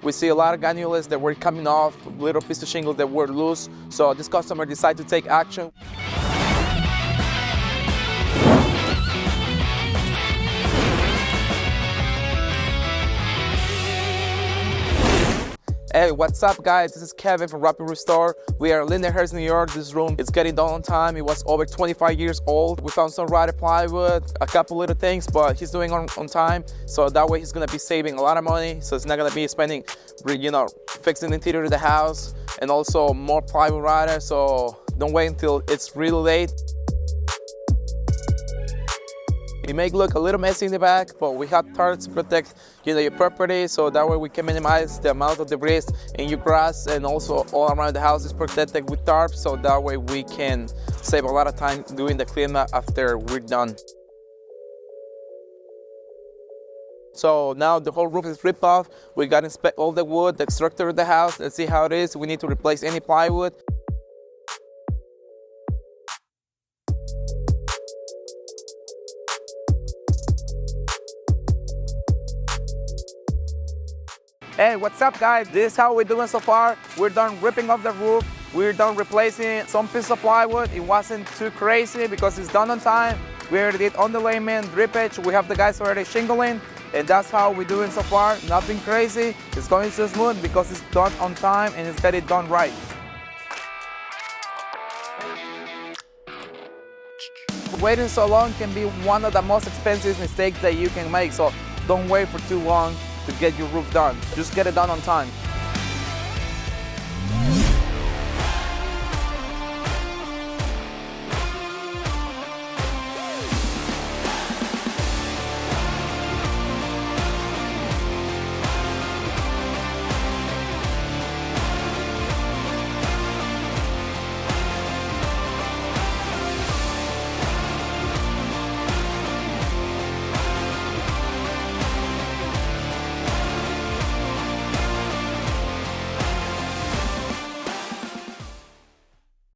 We see a lot of granules that were coming off, little piece of shingles that were loose. So this customer decided to take action. Hey, what's up guys? This is Kevin from Rapid Restore. We are in Lindenhurst, New York. This room is getting done on time. It was over 25 years old. We found some rotted plywood, a couple little things, but he's doing on time. So that way he's gonna be saving a lot of money. So it's not gonna be spending, fixing the interior of the house and also more plywood rotted. So don't wait until it's really late. It may look a little messy in the back, but we have tarps to protect your property, so that way we can minimize the amount of debris in your grass, and also all around the house is protected with tarps, so that way we can save a lot of time doing the cleanup after we're done. So now the whole roof is ripped off. We got to inspect all the wood, the structure of the house, and see how it is. We need to replace any plywood. Hey, what's up guys? This is how we're doing so far. We're done ripping off the roof. We're done replacing some piece of plywood. It wasn't too crazy because it's done on time. We already did underlayment, drippage. We have the guys already shingling, and that's how we're doing so far. Nothing crazy. It's going so smooth because it's done on time and it's got it done right. Waiting so long can be one of the most expensive mistakes that you can make, so don't wait for too long to get your roof done. Just get it done on time.